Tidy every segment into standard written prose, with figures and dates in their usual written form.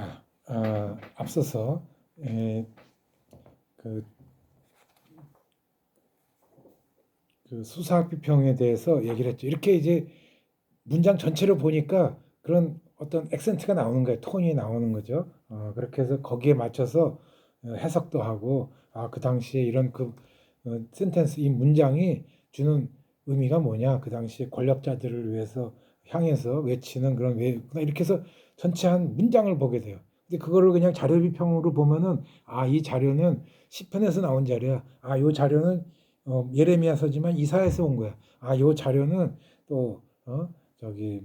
자, 앞서서 그, 그 수사학 비평에 대해서 얘기를 했죠. 이렇게 이제 문장 전체를 보니까 그런 어떤 액센트가 나오는 거예요. 톤이 나오는 거죠. 그렇게 해서 거기에 맞춰서 해석도 하고, 그 당시에 이런 센텐스, 이 문장이 주는 의미가 뭐냐, 그 당시에 권력자들을 위해서 향해서 외치는 그런 외구나, 이렇게 해서 전체 한 문장을 보게 돼요. 근데 그거를 그냥 자료 비평으로 보면은, 이 자료는 시편에서 나온 자료야. 요 자료는 예레미야서지만 이사야에서 온 거야. 요 자료는 또 저기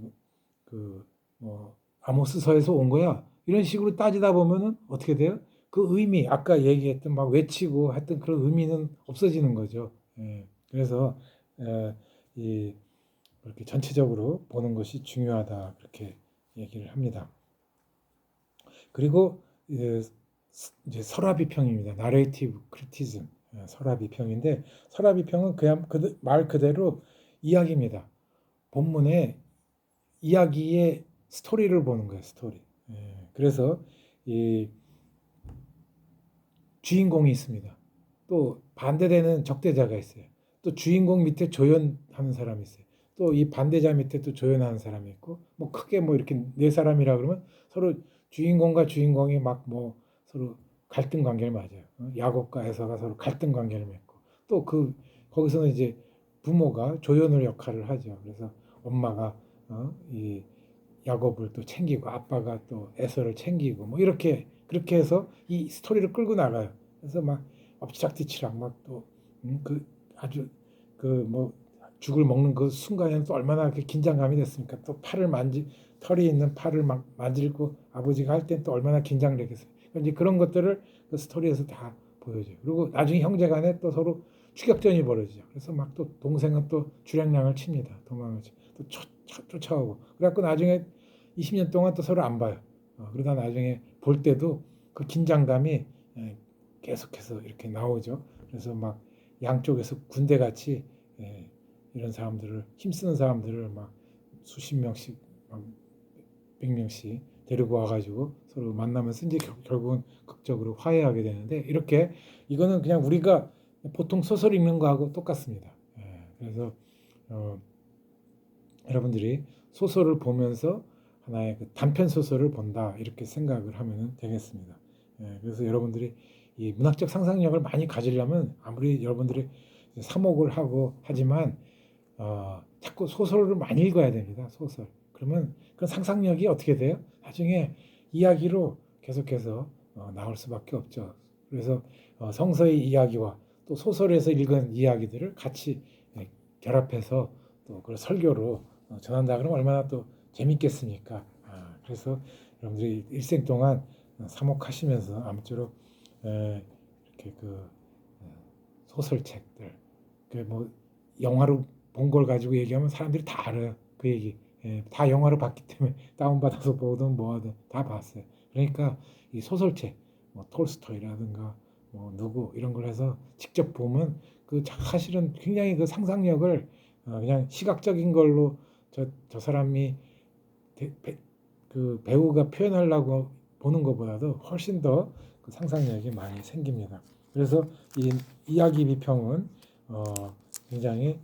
아모스서에서 온 거야. 이런 식으로 따지다 보면은 어떻게 돼요? 그 의미, 아까 얘기했던 막 외치고 했던 그런 의미는 없어지는 거죠. 그래서 이렇게 전체적으로 보는 것이 중요하다, 그렇게 얘기를 합니다. 그리고 이제 설화비평입니다. 나레이티브 크리티즘, 설화비평인데, 설화비평은 그냥 말 그대로 이야기입니다. 본문의 이야기의 스토리를 보는 거예요. 스토리. 그래서 이 주인공이 있습니다. 또 반대되는 적대자가 있어요. 또 주인공 밑에 조연하는 사람이 있어요. 또 이 반대자 밑에 또 조연하는 사람이 있고, 뭐 크게 뭐 이렇게 네 사람이라 그러면 서로 주인공과 주인공이 막 뭐 서로 갈등 관계를 맺어요. 야곱과 에서가 서로 갈등 관계를 맺고, 또 거기서는 이제 부모가 조연을 역할을 하죠. 그래서 엄마가 이 야곱을 또 챙기고, 아빠가 또 에서를 챙기고, 뭐 이렇게 그렇게 해서 이 스토리를 끌고 나가요. 그래서 막 엎치락뒤치락 막 또 아주 뭐 죽을 먹는 그 순간에는 또 얼마나 그 긴장감이 됐습니까? 또 털이 있는 팔을 막 만지고 아버지가 할 땐 또 얼마나 긴장을 했겠어요. 이제 그런 것들을 그 스토리에서 다 보여줘요. 그리고 나중에 형제간에 또 서로 추격전이 벌어지죠. 그래서 막 또 동생은 또 주량량을 칩니다. 도망을 또 쫓아오고. 그래갖고 나중에 20년 동안 또 서로 안 봐요. 그러다 나중에 볼 때도 그 긴장감이 계속해서 이렇게 나오죠. 그래서 막 양쪽에서 군대같이 이런 사람들을, 힘쓰는 사람들을 막 수십 명씩, 막 100명씩 데리고 와가지고 서로 만나면서 이제 결국은 극적으로 화해하게 되는데, 이렇게 이거는 그냥 우리가 보통 소설 읽는 거하고 똑같습니다. 그래서 여러분들이 소설을 보면서 하나의 단편 소설을 본다, 이렇게 생각을 하면 되겠습니다. 그래서 여러분들이 이 문학적 상상력을 많이 가지려면, 아무리 여러분들이 사목을 하고 하지만 자꾸 소설을 많이 읽어야 됩니다. 소설. 그러면 그 상상력이 어떻게 돼요? 나중에 이야기로 계속해서 나올 수밖에 없죠. 그래서 성서의 이야기와 또 소설에서 읽은 이야기들을 같이 결합해서 또 그걸 설교로 전한다 그러면 얼마나 또 재밌겠습니까? 그래서 여러분들이 일생 동안 사목하시면서 아무쪼록 이렇게 소설책들, 뭐 영화로 본 걸 가지고 얘기하면 사람들이 다 알아요. 그 얘기. 다 영화로 봤기 때문에 다운받아서 보든 뭐하든 다 봤어요. 그러니까 이 소설책, 뭐 톨스토이라든가 뭐 누구 이런 걸 해서 직접 보면 사실은 굉장히 그 상상력을 그냥 시각적인 걸로 저 사람이 그 배우가 표현하려고 보는 것보다도 훨씬 더 그 상상력이 많이 생깁니다. 그래서 이 이야기 비평은 굉장히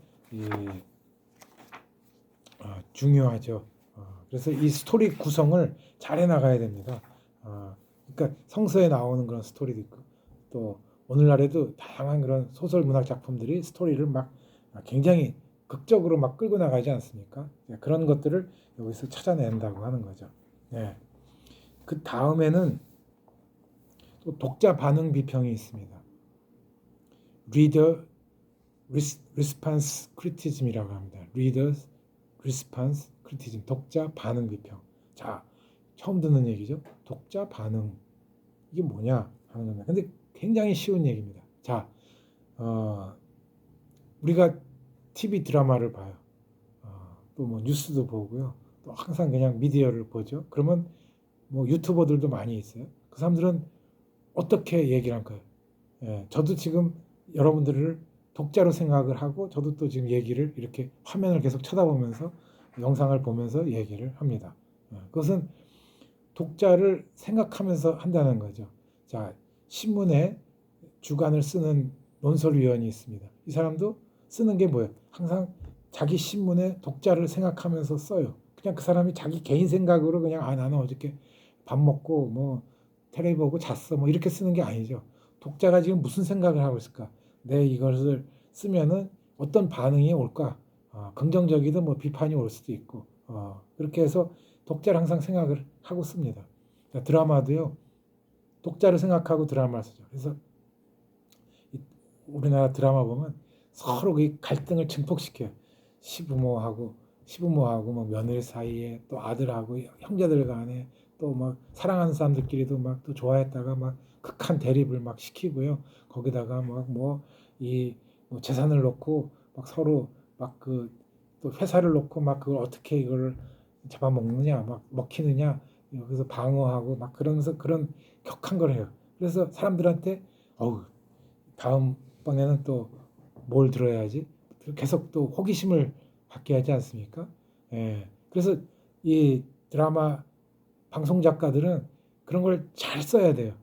중요하죠. 그래서 이 스토리 구성을 잘 해나가야 됩니다. 그러니까 성서에 나오는 그런 스토리도 있고, 또 오늘날에도 다양한 그런 소설 문학 작품들이 스토리를 막 굉장히 극적으로 막 끌고 나가지 않습니까? 그런 것들을 여기서 찾아낸다고 하는 거죠. 그 다음에는 또 독자 반응 비평이 있습니다. Reader Response Criticism이라고 합니다. Reader Response Criticism, 독자 반응 비평. 자, 처음 듣는 얘기죠. 독자 반응, 이게 뭐냐 하는 겁니다. 근데 굉장히 쉬운 얘기입니다. 자, 우리가 TV 드라마를 봐요. 또 뭐 뉴스도 보고요. 또 항상 그냥 미디어를 보죠. 그러면 뭐 유튜버들도 많이 있어요. 그 사람들은 어떻게 얘기를 할까요? 저도 지금 여러분들을 독자로 생각을 하고, 저도 또 지금 얘기를 이렇게 화면을 계속 쳐다보면서 영상을 보면서 얘기를 합니다. 그것은 독자를 생각하면서 한다는 거죠. 자, 신문에 주간을 쓰는 논설위원이 있습니다. 이 사람도 쓰는 게 뭐예요? 항상 자기 신문에 독자를 생각하면서 써요. 그냥 그 사람이 자기 개인 생각으로 그냥 나는 어저께 밥 먹고 뭐 텔레비 보고 잤어 뭐 이렇게 쓰는 게 아니죠. 독자가 지금 무슨 생각을 하고 있을까? 내 이것을 쓰면은 어떤 반응이 올까? 긍정적이든 뭐 비판이 올 수도 있고 그렇게 해서 독자를 항상 생각을 하고 씁니다. 드라마도요. 독자를 생각하고 드라마를 쓰죠. 그래서 우리나라 드라마 보면 서로 그 갈등을 증폭시켜요. 시부모하고 뭐 며느리 사이에 또 아들하고 형제들 간에 또 막 사랑하는 사람들끼리도 막 또 좋아했다가 막 극한 대립을 막 시키고요. 거기다가 막 뭐 이 뭐 재산을 놓고 막 서로 막 그 또 회사를 놓고 막 그걸 어떻게 이걸 잡아먹느냐 막 먹히느냐 여기서 방어하고 막 그러면서 그런 격한 걸 해요. 그래서 사람들한테 어우 다음번에는 또 뭘 들어야지 계속 또 호기심을 갖게 하지 않습니까? 예. 그래서 이 드라마 방송 작가들은 그런 걸 잘 써야 돼요.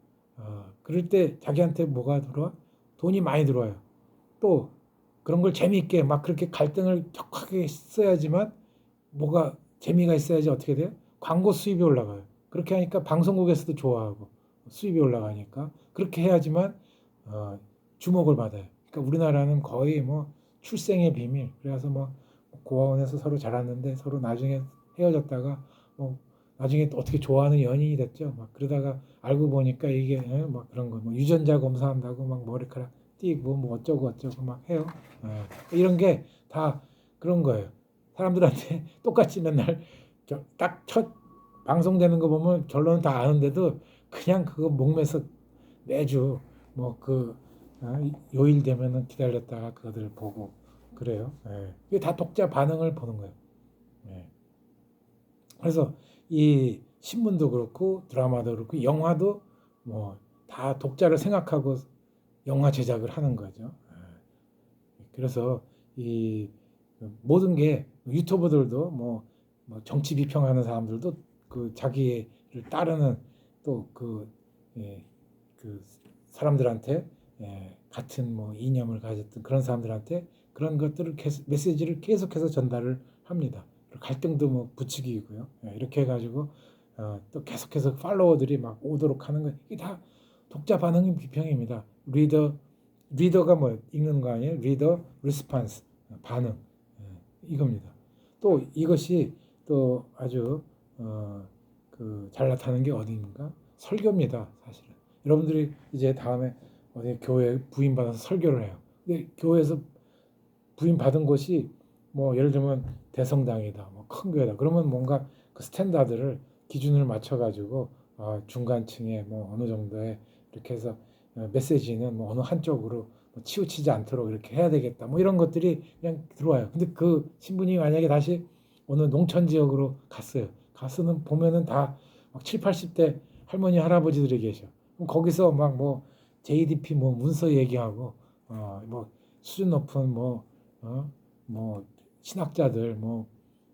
그럴 때 자기한테 뭐가 들어와? 돈이 많이 들어와요. 또 그런 걸 재미있게 막 그렇게 갈등을 격하게 써야지만 뭐가 재미가 있어야지 어떻게 돼요? 광고 수입이 올라가요. 그렇게 하니까 방송국에서도 좋아하고 수입이 올라가니까 그렇게 해야지만 어, 주목을 받아요. 그러니까 우리나라는 거의 뭐 출생의 비밀. 그래서 뭐 고아원에서 서로 자랐는데 서로 나중에 헤어졌다가 뭐 나중에 또 어떻게 좋아하는 연인이 됐죠. 막 그러다가 알고 보니까 이게 막 그런 거 뭐 유전자 검사한다고 막 머리카락 띄고 뭐 어쩌고 어쩌고 막 해요. 이런 게 다 그런 거예요. 사람들한테 똑같이 맨날 딱 첫 방송되는 거 보면 결론은 다 아는데도 그냥 그거 목매서 매주 뭐그 요일 되면은 기다렸다가 그거들 보고 그래요. 예. 이게 다 독자 반응을 보는 거예요. 예. 그래서 이 신문도 그렇고 드라마도 그렇고 영화도 뭐 다 독자를 생각하고 영화 제작을 하는 거죠. 그래서 이 모든 게 유튜버들도 뭐 정치 비평하는 사람들도 그 자기를 따르는 또그 예, 그 사람들한테 같은 뭐 이념을 가졌던 그런 사람들한테 그런 것들을 메시지를 계속해서 전달을 합니다. 갈등도 뭐 부추기고요. 이렇게 해가지고 또 계속해서 팔로워들이 막 오도록 하는 거 이게 다 독자 반응의 비평입니다. 리더가 뭐 읽는 거 아니에요? 리더 리스판스 반응 이겁니다. 또 이것이 또 아주 잘 나타나는 게 어디인가? 설교입니다. 사실은 여러분들이 이제 다음에 어디 교회 부임 받아서 설교를 해요. 근데 교회에서 부임 받은 곳이 뭐 예를 들면 대성당이다, 뭐 큰 교회다. 그러면 뭔가 그 스탠다드를 기준을 맞춰가지고 중간층에 뭐 어느 정도의 이렇게 해서 메시지는 뭐 어느 한쪽으로 뭐 치우치지 않도록 이렇게 해야 되겠다. 뭐 이런 것들이 그냥 들어와요. 근데 그 신분이 만약에 다시 어느 농촌 지역으로 갔어요. 가서는 보면은 다막 7, 80대 할머니 할아버지들이 계셔. 그럼 거기서 막 뭐 JDP 뭐 문서 얘기하고 뭐 수준 높은 뭐 신학자들 뭐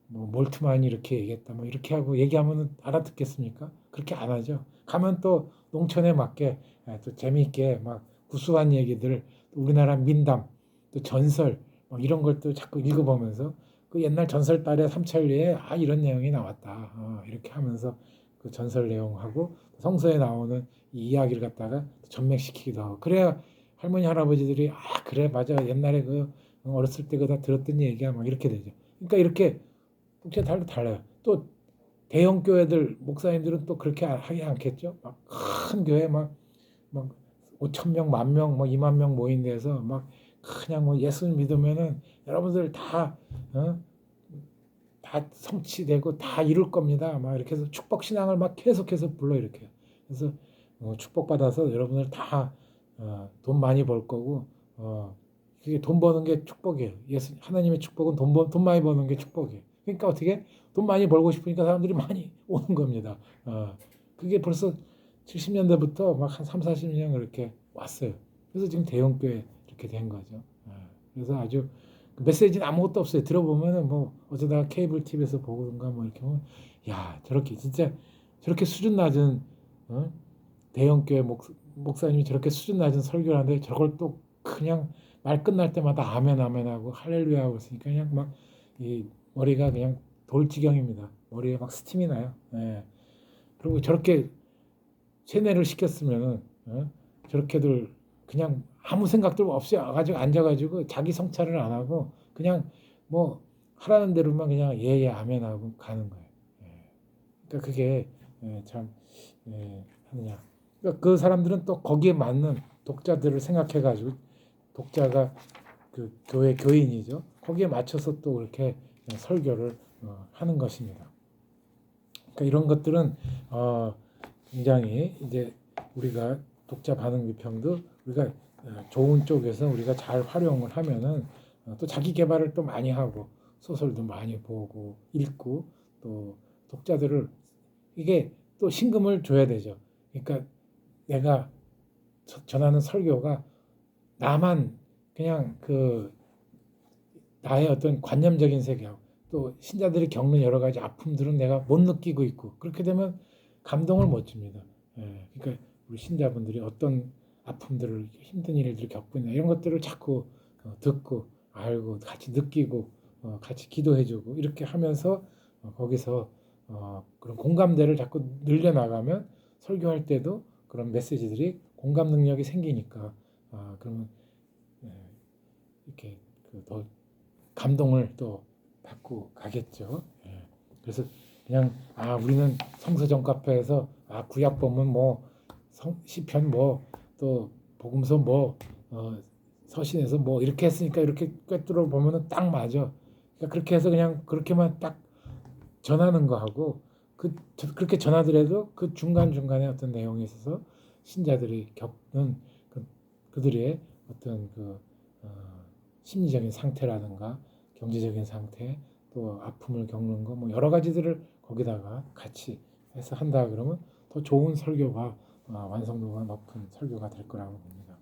몰트만이 이렇게 얘기했다 뭐 이렇게 하고 얘기하면은 알아듣겠습니까? 그렇게 안 하죠. 가면 또 농촌에 맞게 또 재미있게 막 구수한 얘기들 또 우리나라 민담 또 전설 뭐 이런 걸 또 자꾸 읽어보면서 그 옛날 전설딸의 삼천리에 이런 내용이 나왔다 이렇게 하면서 그 전설 내용하고 성서에 나오는 이 이야기를 갖다가 전맥시키기도 하고 그래야 할머니 할아버지들이 그래 맞아 옛날에 그 어렸을 때 그 다 들었던 얘기야 막 이렇게 되죠. 그러니까 이렇게 국제 달라요. 또 대형 교회들 목사님들은 또 그렇게 하지 않겠죠. 막 큰 교회 막 5천 명, 만 명, 뭐 2만 명 모인 데서 막 그냥 뭐 예수 믿으면은 여러분들 다 성취되고 다 이룰 겁니다. 막 이렇게 해서 축복 신앙을 막 계속해서 불러 이렇게. 그래서 축복 받아서 여러분들 다 돈 많이 벌 거고 그게 돈 버는 게 축복이에요. 예수 하나님의 축복은 돈 많이 버는 게 축복이에요. 그러니까 어떻게 돈 많이 벌고 싶으니까 사람들이 많이 오는 겁니다. 그게 벌써 70년대부터 막 한 3, 40년 그렇게 왔어요. 그래서 지금 대형교회 이렇게 된 거죠. 그래서 아주 메시지는 아무것도 없어요. 들어보면은 뭐 어쩌다가 케이블 TV에서 보든가 뭐 이렇게 보면 야 저렇게 진짜 저렇게 수준 낮은 대형교회 목사님이 저렇게 수준 낮은 설교를 하는데 저걸 또 그냥 말 끝날 때마다 아멘 아멘 하고 할렐루야 하고 있으니까 그냥 막 이 머리가 그냥 돌지경입니다. 머리에 막 스팀이 나요. 예. 그리고 저렇게 세뇌를 시켰으면은 저렇게들 그냥 아무 생각도 없이 와가지고 앉아가지고 자기 성찰을 안 하고 그냥 뭐 하라는 대로만 그냥 예예 아멘 하고 가는 거예요. 예. 그러니까 그게 참 하느냐. 그러니까 그 사람들은 또 거기에 맞는 독자들을 생각해가지고 독자가 그 교회 교인이죠. 거기에 맞춰서 또 이렇게 설교를 하는 것입니다. 그러니까 이런 것들은 굉장히 이제 우리가 독자 반응 비평도 우리가 좋은 쪽에서 우리가 잘 활용을 하면은 또 자기 개발을 또 많이 하고 소설도 많이 보고 읽고 또 독자들을 이게 또 신금을 줘야 되죠. 그러니까 내가 전하는 설교가 나만 그냥 그 나의 어떤 관념적인 세계하고 또 신자들이 겪는 여러 가지 아픔들은 내가 못 느끼고 있고 그렇게 되면 감동을 못 줍니다. 그러니까 우리 신자분들이 어떤 아픔들을 힘든 일들을 겪고 있나 이런 것들을 자꾸 듣고 알고 같이 느끼고 같이 기도해주고 이렇게 하면서 거기서 그런 공감대를 자꾸 늘려나가면 설교할 때도 그런 메시지들이 공감 능력이 생기니까 그러면 이렇게 더 감동을 또 받고 가겠죠. 그래서 그냥 우리는 성서정 카페에서 구약 본문 뭐 시편 뭐 또 복음서 뭐 서신에서 뭐 이렇게 했으니까 이렇게 꿰뚫어 보면은 딱 맞아. 그러니까 그렇게 해서 그냥 그렇게만 딱 전하는 거하고 그렇게 전하더라도 그 중간 중간에 어떤 내용이 있어서 신자들이 겪는 그들의 어떤 심리적인 상태라든가 경제적인 상태 또 아픔을 겪는 거 뭐 여러 가지들을 거기다가 같이 해서 한다 그러면 더 좋은 설교가 완성도가 높은 설교가 될 거라고 봅니다.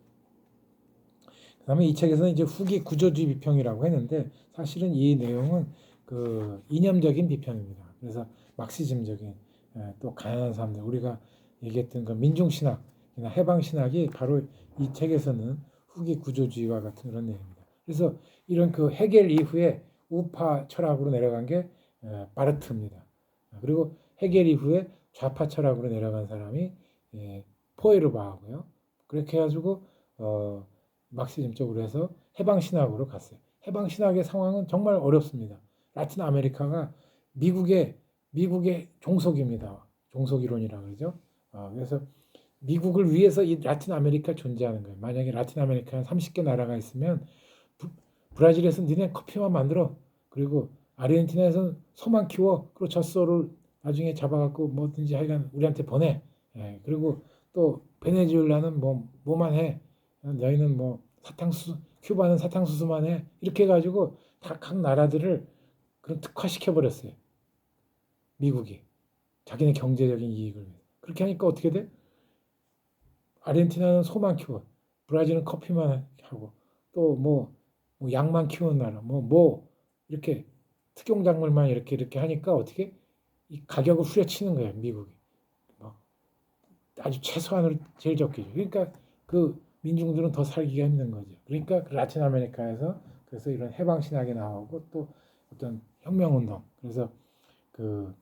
그다음에 이 책에서는 이제 후기 구조주의 비평이라고 했는데 사실은 이 내용은 그 이념적인 비평입니다. 그래서 막시즘적인 또 가난한 사람들 우리가 얘기했던 그 민중신학이나 해방신학이 바로 이 책에서는 후기 구조주의와 같은 그런 내용입니다. 그래서 이런 그 헤겔 이후에 우파 철학으로 내려간 게 바르트입니다. 그리고 헤겔 이후에 좌파 철학으로 내려간 사람이 포에르바하고요. 그렇게 해가지고 막시즘 쪽으로 해서 해방신학으로 갔어요. 해방신학의 상황은 정말 어렵습니다. 라틴 아메리카가 미국의 종속입니다. 종속이론이라고 그러죠. 그래서 미국을 위해서 이 라틴 아메리카 존재하는 거예요. 만약에 라틴 아메리카에 30개 나라가 있으면 브라질에서 니네 커피만 만들어. 그리고 아르헨티나에서는 소만 키워. 그리고 젖소를 나중에 잡아갖고 뭐든지 하여간 우리한테 보내. 그리고 또 베네수엘라는 뭐만 해. 너희는 뭐 사탕수수, 큐바는 사탕수수만 해. 이렇게 해가지고 다 각 나라들을 그런 특화시켜 버렸어요. 미국이 자기네 경제적인 이익을 위해서. 그렇게 하니까 어떻게 돼? 아르헨티나는 소만 키워, 브라질은 커피만 하고 또 양만 키우는 나라, 이렇게 특용작물만 이렇게 하니까 어떻게 이 가격을 후려치는 거예요, 미국이. 뭐 아주 최소한으로 제일 적게 줘. 그러니까 그 민중들은 더 살기가 힘든 거죠. 그러니까 그 라틴 아메리카에서 그래서 이런 해방 신학이 나오고 또 어떤 혁명 운동. 그래서 그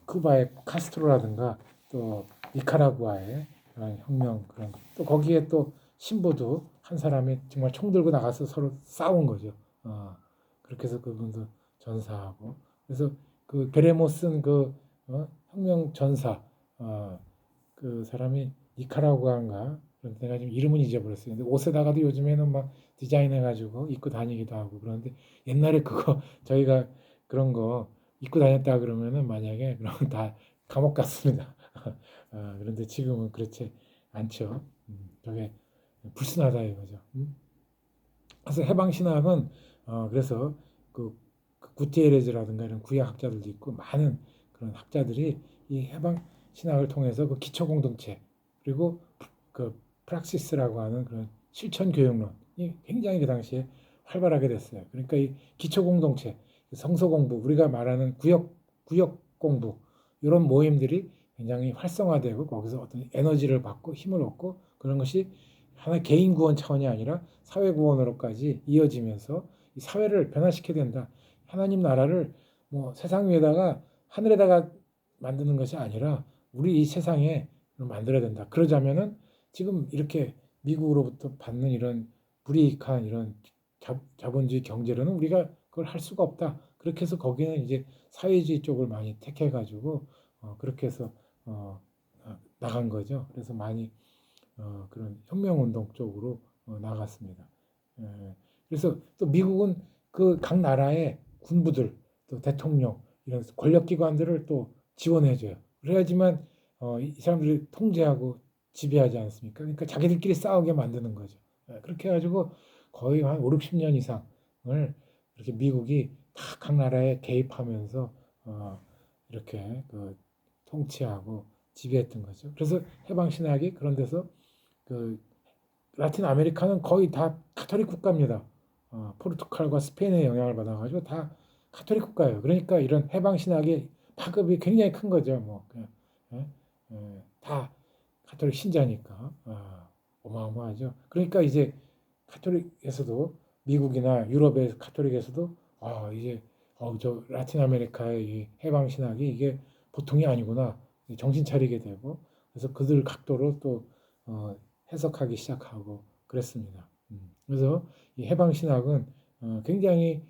쿠바의 카스트로라든가 또 니카라구아의 그런 혁명 그런 거. 또 거기에 또 신부도 한 사람이 정말 총 들고 나가서 서로 싸운 거죠. 그렇게 해서 그분도 전사하고 그래서 그 베레모스는 혁명 전사 그 사람이 니카라구아인가 그런데 내가 지금 이름은 잊어버렸어요. 근데 옷에다가도 요즘에는 막 디자인해가지고 입고 다니기도 하고 그러는데 옛날에 그거 저희가 그런 거 입고 다녔다 그러면은 만약에 그러면 다 감옥 갔습니다. 그런데 지금은 그렇지 않죠. 저게 불순하다 이거죠. 그래서 해방 신학은 그래서 그 구티에레즈라든가 이런 구약 학자들도 있고 많은 그런 학자들이 이 해방 신학을 통해서 그 기초 공동체 그리고 그 프락시스라고 하는 그런 실천 교육론이 굉장히 그 당시에 활발하게 됐어요. 그러니까 이 기초 공동체, 성서 공부, 우리가 말하는 구역 공부 이런 모임들이 굉장히 활성화되고 거기서 어떤 에너지를 받고 힘을 얻고 그런 것이 하나의 개인 구원 차원이 아니라 사회 구원으로까지 이어지면서 이 사회를 변화시켜야 된다. 하나님 나라를 뭐 세상 위에다가 하늘에다가 만드는 것이 아니라 우리 이 세상에 만들어야 된다. 그러자면은 지금 이렇게 미국으로부터 받는 이런 불이익한 이런 자본주의 경제로는 우리가 그걸 할 수가 없다. 그렇게 해서 거기는 이제 사회주의 쪽을 많이 택해가지고 그렇게 해서 나간 거죠. 그래서 많이 그런 혁명운동 쪽으로 나갔습니다. 그래서 또 미국은 그 각 나라의 군부들, 또 대통령 이런 권력기관들을 또 지원해줘요. 그래야지만 이 사람들이 통제하고 지배하지 않습니까? 그러니까 자기들끼리 싸우게 만드는 거죠. 그렇게 해가지고 거의 한 5, 60년 이상을 이렇게 미국이 다 각 나라에 개입하면서 이렇게 그 통치하고 지배했던 거죠. 그래서 해방 신학이 그런 데서 그 라틴 아메리카는 거의 다 가톨릭 국가입니다. 포르투갈과 스페인의 영향을 받아가지고 다 가톨릭 국가예요. 그러니까 이런 해방 신학의 파급이 굉장히 큰 거죠. 뭐 그냥 다 가톨릭 신자니까 어마어마하죠. 그러니까 이제 가톨릭에서도 미국이나 유럽의 가톨릭에서도 이제 저 라틴 아메리카의 이 해방 신학이 이게 보통이 아니구나 정신 차리게 되고 그래서 그들 각도로 또 해석하기 시작하고 그랬습니다. 그래서 이 해방 신학은 굉장히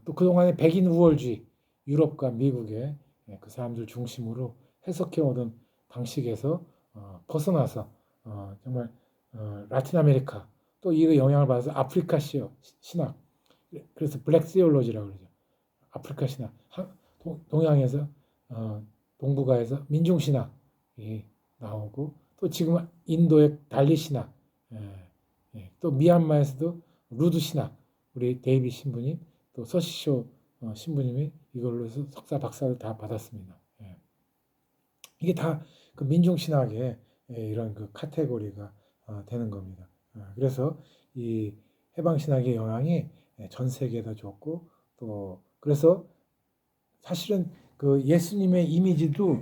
또 그동안의 백인 우월주의 유럽과 미국의 그 사람들 중심으로 해석해 오던 방식에서 벗어나서 정말 라틴 아메리카 또 이 영향을 받아서 아프리카 신학 그래서 블랙 시올로지라고 그러죠. 아프리카 신학 동양에서 동북아에서 민중 신학이 나오고 또 지금 인도의 달리 신학 또 미얀마에서도 루드 신학 우리 데이비 신부님 또 서시쇼 신부님이 이걸로 해서 석사 박사를 다 받았습니다. 이게 다 그 민중 신학의 이런 그 카테고리가 되는 겁니다. 그래서 이 해방 신학의 영향이 전 세계에다 줬고 또 그래서 사실은 그 예수님의 이미지도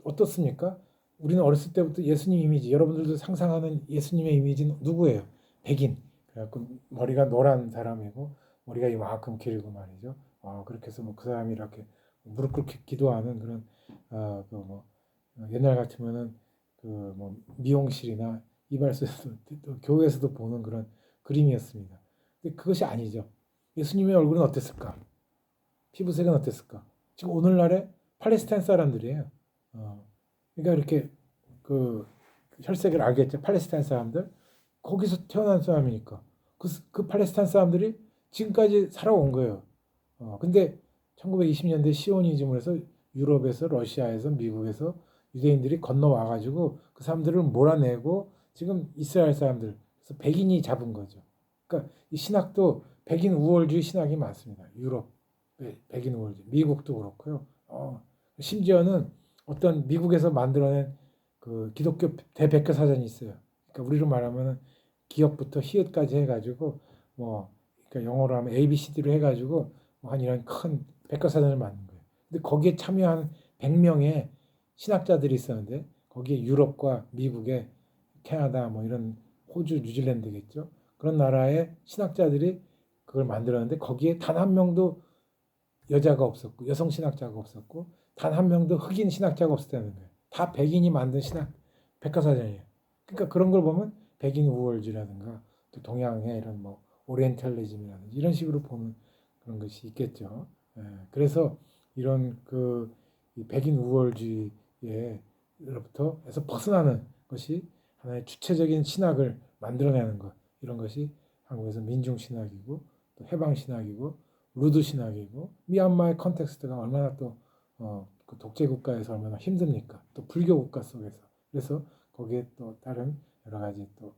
어떻습니까? 우리는 어렸을 때부터 예수님 이미지, 여러분들도 상상하는 예수님의 이미지는 누구예요? 백인. 그래갖고 머리가 노란 사람이고 머리가 이만큼 길고 말이죠. 그렇게 해서 뭐 그 사람이 이렇게 무릎 꿇고 기도하는 그런 그뭐 옛날 같으면은 그 뭐 미용실이나 이발소에서도 또 교회에서도 보는 그런 그림이었습니다. 근데 그것이 아니죠. 예수님의 얼굴은 어땠을까? 피부색은 어땠을까? 지금 오늘날의 팔레스타인 사람들이에요. 그러니까 이렇게 그 혈색을 알겠죠. 팔레스타인 사람들 거기서 태어난 사람이니까 그 팔레스타인 사람들이 지금까지 살아온 거예요. 근데 1920년대 시오니즘을 해서 유럽에서 러시아에서 미국에서 유대인들이 건너와 가지고 그 사람들을 몰아내고 지금 이스라엘 사람들 그래서 백인이 잡은 거죠. 그러니까 이 신학도 백인 우월주의 신학이 많습니다. 유럽 백인 우월주의, 미국도 그렇고요. 심지어는 어떤 미국에서 만들어낸 그 기독교 대백과사전이 있어요. 그러니까 우리로 말하면 기업부터 히읗까지 해가지고 뭐 그러니까 영어로 하면 ABCD로 해가지고 뭐한 이런 큰 백과사전을 만든 거예요. 근데 거기에 참여한 100명의 신학자들이 있었는데 거기에 유럽과 미국의 캐나다 뭐 이런 호주, 뉴질랜드겠죠. 그런 나라의 신학자들이 그걸 만들었는데 거기에 단 한 명도 여자가 없었고 여성 신학자가 없었고 단 한 명도 흑인 신학자가 없었다는 거예요. 다 백인이 만든 신학 백과사전이에요. 그러니까 그런 걸 보면 백인 우월주의라든가 또 동양의 이런 뭐 오리엔탈리즘이라든지 이런 식으로 보는 그런 것이 있겠죠. 그래서 이런 그 백인 우월주의로부터 해서 벗어나는 것이 하나의 주체적인 신학을 만들어내는 것 이런 것이 한국에서 민중 신학이고 또 해방 신학이고 루드 신학이고 미얀마의 컨텍스트가 얼마나 또 그 독재 국가에서 얼마나 힘듭니까? 또 불교 국가 속에서 그래서 거기에 또 다른 여러 가지 또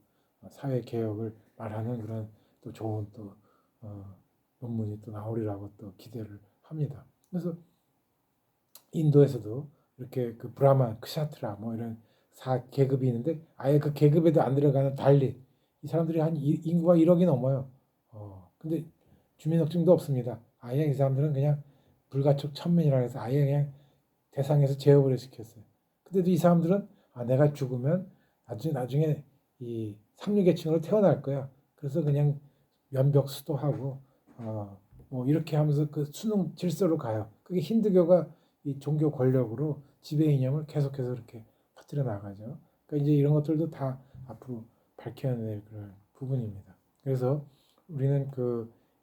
사회 개혁을 말하는 그런 또 좋은 또 논문이 또 나오리라고 또 기대를 합니다. 그래서 인도에서도 이렇게 그 브라만, 크샤트라 뭐 이런 4계급이 있는데 아예 그 계급에도 안 들어가는 달리 이 사람들이 한 인구가 1억이 넘어요. 근데 주민등록증도 없습니다. 아예 이 사람들은 그냥 불가촉 천민이라 해서 아예 그냥 대상에서 제어를 시켰어요. 근데도 이 사람들은 내가 죽으면 나중에 이 상류계층으로 태어날 거야. 그래서 그냥 면벽 수도하고 뭐 이렇게 하면서 그 수능 질서로 가요. 그게 힌두교가 이 종교 권력으로 지배 이념을 계속해서 이렇게 퍼뜨려 나가죠. 그러니까 이제 이런 것들도 다 앞으로 밝혀낼 그런 부분입니다. 그래서 우리는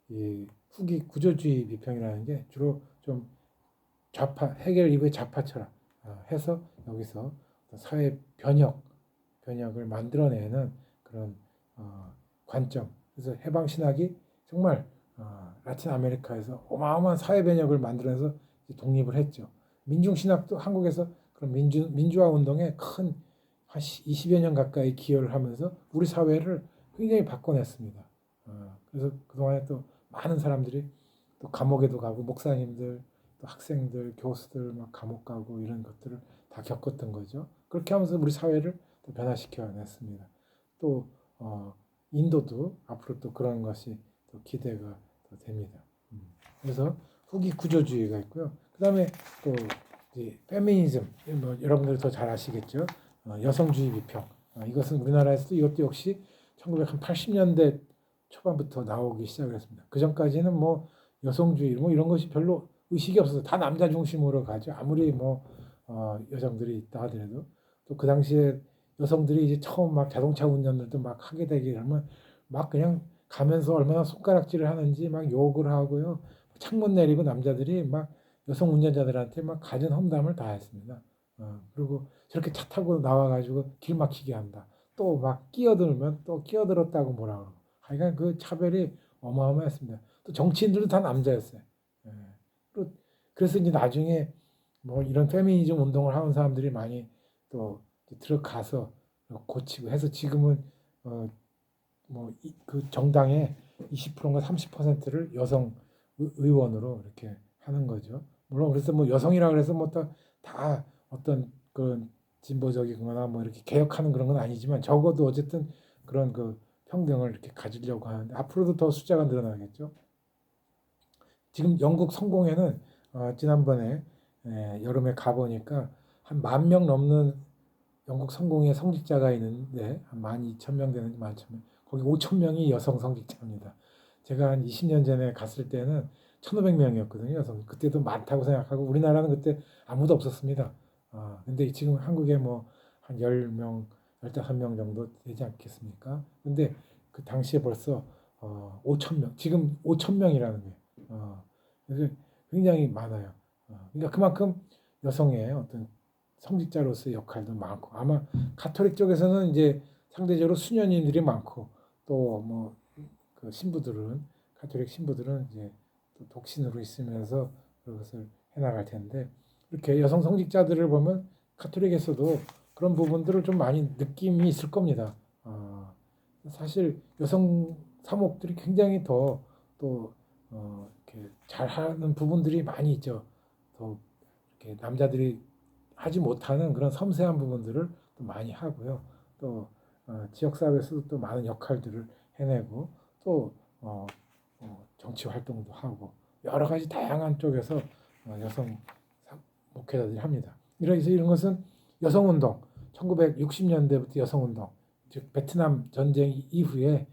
이 후기 구조주의 비평이라는 게 주로 좀 좌파 해결 이후의 좌파 철학 해서 여기서 사회 변혁을 만들어내는 그런 관점. 그래서 해방 신학이 정말 라틴 아메리카에서 어마어마한 사회 변혁을 만들어내서 독립을 했죠. 민중 신학도 한국에서 그런 민주화 운동에 큰 한 20여 년 가까이 기여를 하면서 우리 사회를 굉장히 바꿔냈습니다. 그래서 그동안에 또 많은 사람들이 또 감옥에도 가고 목사님들, 또 학생들, 교수들 막 감옥 가고 이런 것들을 다 겪었던 거죠. 그렇게 하면서 우리 사회를 또 변화시켜 냈습니다. 또 인도도 앞으로 또 그런 것이 또 기대가 또 됩니다. 그래서 후기 구조주의가 있고요. 그 다음에 또 이제 페미니즘, 뭐 여러분들이 더 잘 아시겠죠. 여성주의 비평. 이것은 우리나라에서도 이것도 역시 1980년대 초반부터 나오기 시작을 했습니다. 그 전까지는 뭐 여성주의 뭐 이런 것이 별로 의식이 없어서 다 남자 중심으로 가죠. 아무리 뭐 여성들이 있다 하더라도 또 그 당시에 여성들이 이제 처음 막 자동차 운전들도 막 하게 되기 그러면 막 그냥 가면서 얼마나 손가락질을 하는지 막 욕을 하고요. 창문 내리고 남자들이 막 여성 운전자들한테 막 갖은 험담을 다 했습니다. 그리고 저렇게 차 타고 나와가지고 길 막히게 한다. 또 막 끼어들면 또 끼어들었다고 뭐라 그러고. 하여간 그 차별이 어마어마했습니다. 또 정치인들도 다 남자였어요. 예. 그래서 이제 나중에 뭐 이런 페미니즘 운동을 하는 사람들이 많이 또 들어가서 고치고 해서 지금은 그 정당의 20%인가 30%를 여성 의원으로 이렇게 하는 거죠. 물론 그래서 뭐 여성이라 그래서 뭐 다 어떤 그런 진보적이거나 뭐 이렇게 개혁하는 그런 건 아니지만 적어도 어쨌든 그런 그 평등을 이렇게 가지려고 하는데 앞으로도 더 숫자가 늘어나겠죠. 지금 영국 성공회는 지난번에 여름에 가보니까 한 10,000명 넘는 영국 성공회 성직자가 있는데 한 12,000명 되는지 11,000명. 거기 5,000명이 여성 성직자입니다. 제가 한 20년 전에 갔을 때는 1,500명이었거든요. 여성. 그때도 많다고 생각하고 우리나라는 그때 아무도 없었습니다. 근데 지금 한국에 뭐 한 10명, 15명 정도 되지 않겠습니까? 근데 그 당시에 벌써 5,000명, 지금 5,000명이라는 거예요. 그래서 굉장히 많아요. 그러니까 그만큼 여성의 어떤 성직자로서의 역할도 많고 아마 가톨릭 쪽에서는 이제 상대적으로 수녀님들이 많고 또 뭐 그 신부들은 가톨릭 신부들은 이제 또 독신으로 있으면서 그것을 해나갈 텐데 이렇게 여성 성직자들을 보면 가톨릭에서도 그런 부분들을 좀 많이 느낌이 있을 겁니다. 사실 여성 사목들이 굉장히 더또 이렇게 잘하는 부분들이 많이 있죠. 더 이렇게 남자들이 하지 못하는 그런 섬세한 부분들을 또 많이 하고요. 또 지역 사회에서도 또 많은 역할들을 해내고 또 정치 활동도 하고 여러 가지 다양한 쪽에서 여성 목회자들이 합니다. 이런 것은 여성 운동, 1960년대부터 여성 운동, 즉 베트남 전쟁 이후에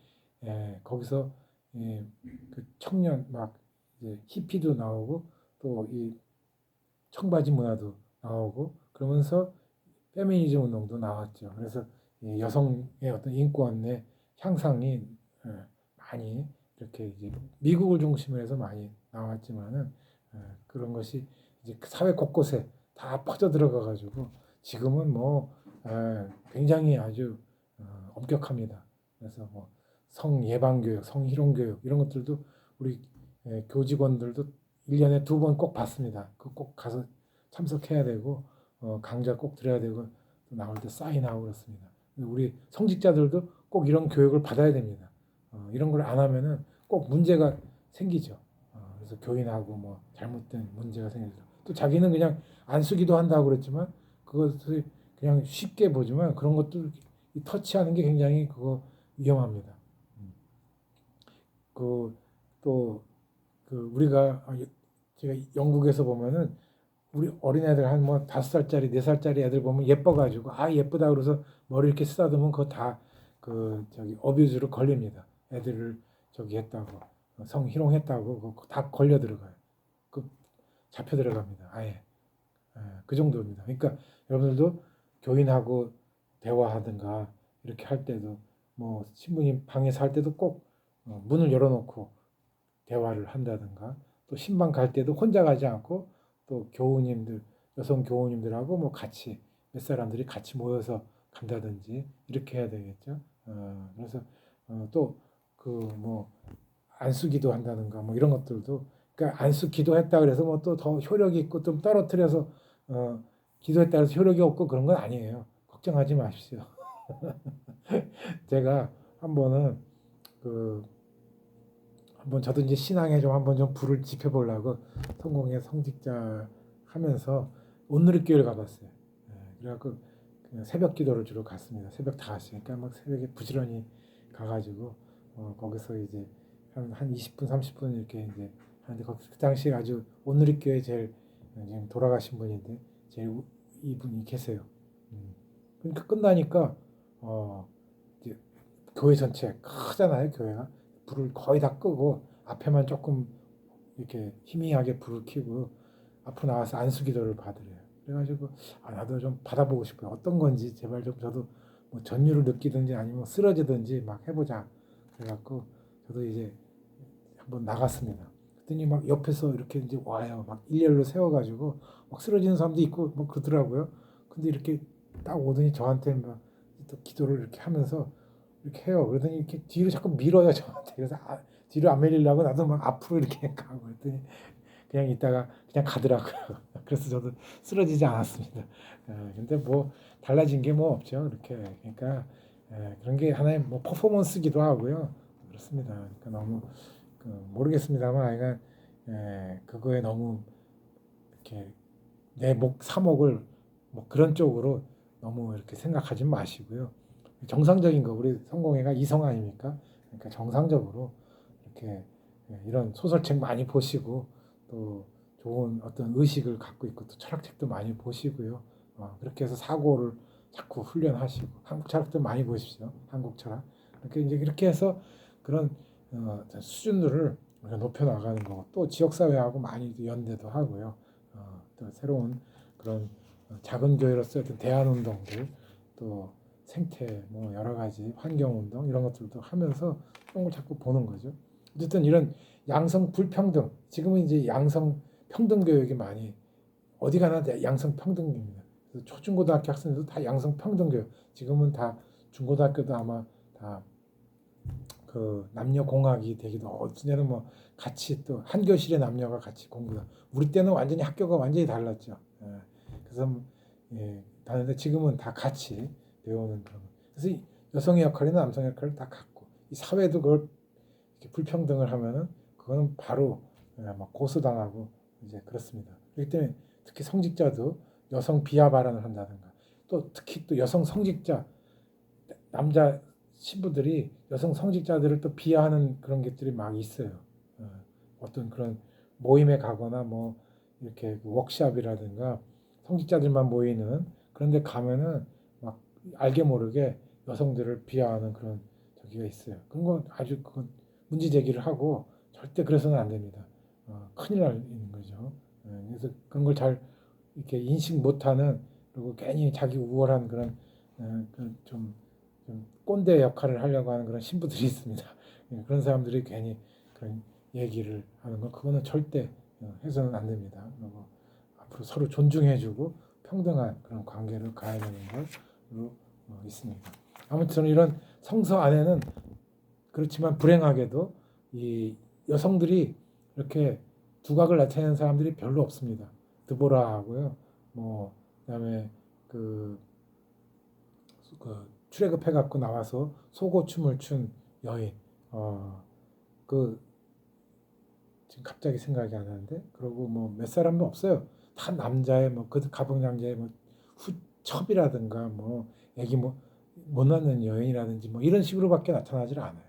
거기서 그 청년 막 이제 히피도 나오고 또 이 청바지 문화도 나오고 그러면서 페미니즘 운동도 나왔죠. 그래서 여성의 어떤 인권의 향상이 많이 이렇게 이제 미국을 중심으로 해서 많이 나왔지만은 그런 것이 이제 사회 곳곳에 다 퍼져 들어가 가지고 지금은 뭐 굉장히 아주 엄격합니다. 그래서 뭐 성 예방 교육, 성 희롱 교육 이런 것들도 우리 교직원들도 1년에 2번 꼭 받습니다. 그 꼭 가서 참석해야 되고 강좌 꼭 들어야 되고 또 나올 때 사인하고 그렇습니다. 우리 성직자들도 꼭 이런 교육을 받아야 됩니다. 이런 걸 안 하면은 꼭 문제가 생기죠. 그래서 교인하고 뭐 잘못된 문제가 생기죠. 또 자기는 그냥 안 쓰기도 한다고 그랬지만 그것을 그냥 쉽게 보지만 그런 것도 터치하는 게 굉장히 그거 위험합니다. 그 또 그 우리가 제가 영국에서 보면은 우리 어린애들 한 뭐 5살짜리, 4살짜리 애들 보면 예뻐가지고 아 예쁘다 그래서 머리 이렇게 쓰다듬으면 그거 다 그 저기 어뷰즈로 걸립니다. 애들을 저기 했다고 성희롱했다고 그거 다 걸려 들어가요. 그 잡혀 들어갑니다. 아예. 예, 그 정도입니다. 그러니까 여러분들도 교인하고 대화하든가 이렇게 할 때도 뭐 신부님 방에서 할 때도 꼭 문을 열어놓고 대화를 한다든가 또 신방 갈 때도 혼자 가지 않고 또 교우님들 여성 교우님들하고 뭐 같이 몇 사람들이 같이 모여서 간다든지 이렇게 해야 되겠죠. 그래서 또 그 뭐 안수기도 한다든가 뭐 이런 것들도 그러니까 안수 기도했다 그래서 뭐 또 더 효력이 있고 좀 떨어뜨려서 기도했다 해서 효력이 없고 그런 건 아니에요. 걱정하지 마십시오. 제가 한 번은 그 한번 저도 이제 신앙에 좀 한번 좀 불을 지펴 보려고 성공의 성직자 하면서 온누리교회를 가봤어요. 그래갖고 그냥 새벽 기도를 주로 갔습니다. 새벽 5시. 그러니까 막 새벽에 부지런히 가가지고 거기서 이제 한 20분 30분 이렇게 이제 하는데 그 당시에 아주 온누리교회 제일 지금 돌아가신 분인데 제일 이분이 계세요. 그러니까 끝나니까 이제 교회 전체 크잖아요. 교회가 불을 거의 다 끄고 앞에만 조금 이렇게 희미하게 불을 켜고 앞으로 나와서 안수기도를 받으래요. 그래가지고 나도 좀 받아보고 싶어요. 어떤 건지 제발 좀 저도 뭐 전율을 느끼든지 아니면 쓰러지든지 막 해보자. 그래갖고 저도 이제 한번 나갔습니다. 그랬더니 막 옆에서 이렇게 이제 와요. 막 일렬로 세워가지고 막 쓰러지는 사람도 있고 뭐 그러더라고요. 근데 이렇게 딱 오더니 저한테 막 또 기도를 이렇게 하면서 이렇게 해요. 그러더니 이렇게 뒤로 자꾸 밀어요 저한테. 그래서 뒤로 안 밀리려고 나도 막 앞으로 이렇게 가고 그랬더니 그냥 있다가 그냥 가더라고요. 그래서 저도 쓰러지지 않았습니다. 근데 뭐 달라진 게 뭐 없죠. 그렇게 그러니까 그런 게 하나의 뭐 퍼포먼스기도 하고요. 그렇습니다. 그러니까 너무 모르겠습니다만 아이가 그거에 너무 이렇게 내 사목을 뭐 그런 쪽으로 너무 이렇게 생각하지 마시고요. 정상적인 거 우리 성공회가 이성 아닙니까? 그러니까 정상적으로 이렇게 이런 소설책 많이 보시고 또 좋은 어떤 의식을 갖고 있고 또 철학책도 많이 보시고요. 그렇게 해서 사고를 자꾸 훈련하시고 한국 철학도 많이 보십시오. 한국 철학. 이렇게 이제 이렇게 해서 그런 수준들을 높여 나가는 거고 또 지역 사회하고 많이 연대도 하고요. 또 새로운 그런 작은 교회로서 어떤 대안 운동들 또 생태 뭐 여러 가지 환경 운동 이런 것들도 하면서 그런 걸 자꾸 보는 거죠. 어쨌든 이런 양성 불평등 지금은 이제 양성 평등 교육이 많이 어디 가나 양성 평등입니다. 초중고등학교 학생들도 다 양성 평등 교육. 지금은 다 중고등학교도 아마 다 그 남녀 공학이 되기도 어쩌냐는 뭐 같이 또 한 교실의 남녀가 같이 공부다. 우리 때는 완전히 학교가 완전히 달랐죠. 그래서 다른데 지금은 다 같이 배우는 그런. 그래서 여성의 역할이나 남성의 역할을 다 갖고 이 사회도 그걸 이렇게 불평등을 하면은 그거는 바로 막 고소당하고 이제 그렇습니다. 그렇기 때문에 특히 성직자도 여성 비하 발언을 한다든가 또 특히 또 여성 성직자 남자 신부들이 여성 성직자들을 또 비하하는 그런 것들이 막 있어요. 어떤 그런 모임에 가거나 뭐 이렇게 워크숍이라든가 성직자들만 모이는 그런데 가면은 막 알게 모르게 여성들을 비하하는 그런 저기가 있어요. 그런 건 아주 그건 문제 제기를 하고 절대 그래서는 안 됩니다. 큰일 나는 거죠. 그래서 그런 걸 잘 이렇게 인식 못하는 그리고 괜히 자기 우월한 그런 좀 꼰대 역할을 하려고 하는 그런 신부들이 있습니다. 그런 사람들이 괜히 그런 얘기를 하는 건 그거는 절대 해서는 안 됩니다. 그리고 앞으로 서로 존중해주고 평등한 그런 관계를 가야 되는 걸로 있습니다. 아무튼 저는 이런 성서 안에는 그렇지만 불행하게도 이 여성들이 이렇게 두각을 나타내는 사람들이 별로 없습니다. 드보라하고요. 뭐 그다음에 그 출애굽해 갖고 나와서 소고춤을 춘 여인. 그 지금 갑자기 생각이 안 나는데 그리고 뭐 몇 사람도 없어요. 다 남자의 뭐그 가부장제의 뭐 후첩이라든가 뭐 애기 못 낳는 여인이라든지 뭐 이런 식으로밖에 나타나질 않아요.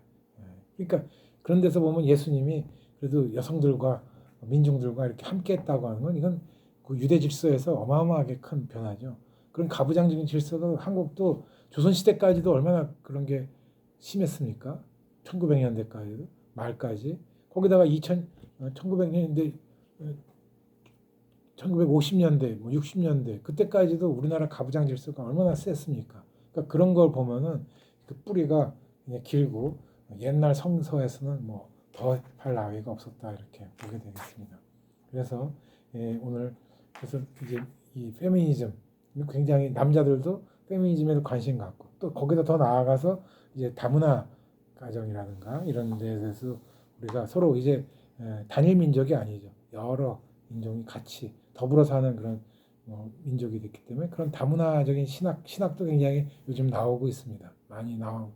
그러니까 그런 데서 보면 예수님이 그래도 여성들과 민중들과 이렇게 함께했다고 하는 건 이건 그 유대 질서에서 어마어마하게 큰 변화죠. 그런 가부장적인 질서가 한국도 조선시대까지도 얼마나 그런 게 심했습니까? 1900년대까지도 말까지 거기다가 1900년대 1950년대 뭐 60년대 그때까지도 우리나라 가부장 질서가 얼마나 셌습니까? 그러니까 그런 걸 보면은 그 뿌리가 그냥 길고 옛날 성서에서는 뭐 더할 나위가 없었다 이렇게 보게 되겠습니다. 그래서 오늘 그래서 이제 이 페미니즘 굉장히 남자들도 페미니즘에도 관심 갖고 또 거기다 더 나아가서 이제 다문화 가정이라든가 이런 데에 대해서 우리가 서로 이제 단일 민족이 아니죠. 여러 인종이 같이 더불어 사는 그런 민족이 됐기 때문에 그런 다문화적인 신학도 굉장히 요즘 나오고 있습니다. 많이 나오고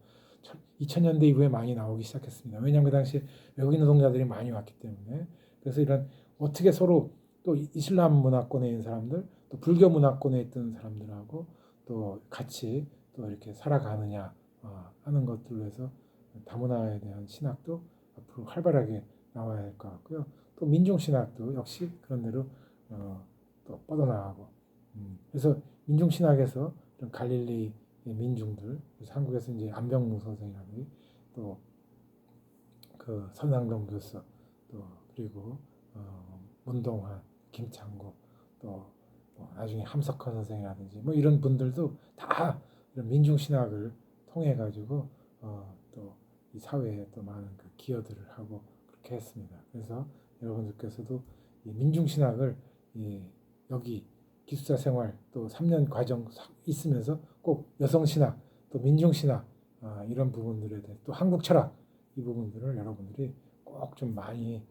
2000년대 이후에 많이 나오기 시작했습니다. 왜냐하면 그 당시에 외국인 노동자들이 많이 왔기 때문에 그래서 이런 어떻게 서로 또 이슬람 문화권에 있는 사람들 또 불교 문화권에 있던 사람들하고 또 같이 또 이렇게 살아가느냐 하는 것들로 해서 다문화에 대한 신학도 앞으로 활발하게 나와야 할 것 같고요. 또 민중신학도 역시 그런 대로 또 뻗어나가고 그래서 민중신학에서 갈릴리 민중들 그래서 한국에서 이제 안병무 선생이라든지 또 그 선상동 교수 또 그리고 문동환, 김창국 또 나중에 함석헌 선생이라든지 뭐 이런 분들도 다 이런 민중신학을 통해 가지고 또 이 사회에 또 많은 그 기여들을 하고 그렇게 했습니다. 그래서 여러분들께서도 이 민중신학을 여기 기숙사 생활 또 3년 과정 있으면서 꼭 여성신학 또 민중신학 이런 부분들에 대해 또 한국철학 이 부분들을 여러분들이 꼭 좀 많이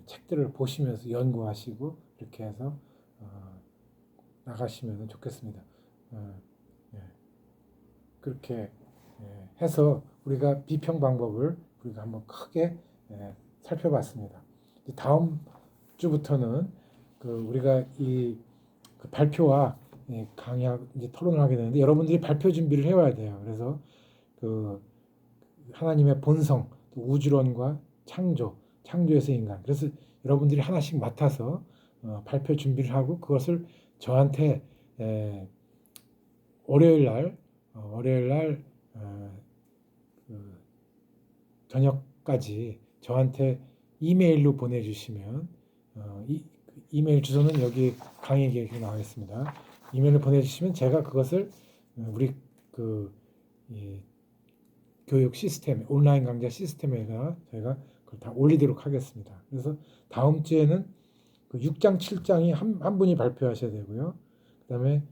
책들을 보시면서 연구하시고 이렇게 해서 나가시면 좋겠습니다. 예. 그렇게 해서 우리가 비평 방법을 우리가 한번 크게 살펴봤습니다. 다음 주부터는 그 우리가 그 발표와 강의하고 이제 토론을 하게 되는데 여러분들이 발표 준비를 해와야 돼요. 그래서 그 하나님의 본성, 또 우주론과 창조에서 인간. 그래서 여러분들이 하나씩 맡아서 발표 준비를 하고 그것을 저한테 월요일 날 그 저녁까지 저한테 이메일로 보내주시면 이메일 주소는 여기 강의 계획에 나와 있습니다. 이메일을 보내주시면 제가 그것을 우리 교육 시스템, 온라인 강좌 시스템에다가 저희가 그걸 다 올리도록 하겠습니다. 그래서 다음 주에는 그 6장, 7장이 한 분이 발표하셔야 되고요. 그 다음에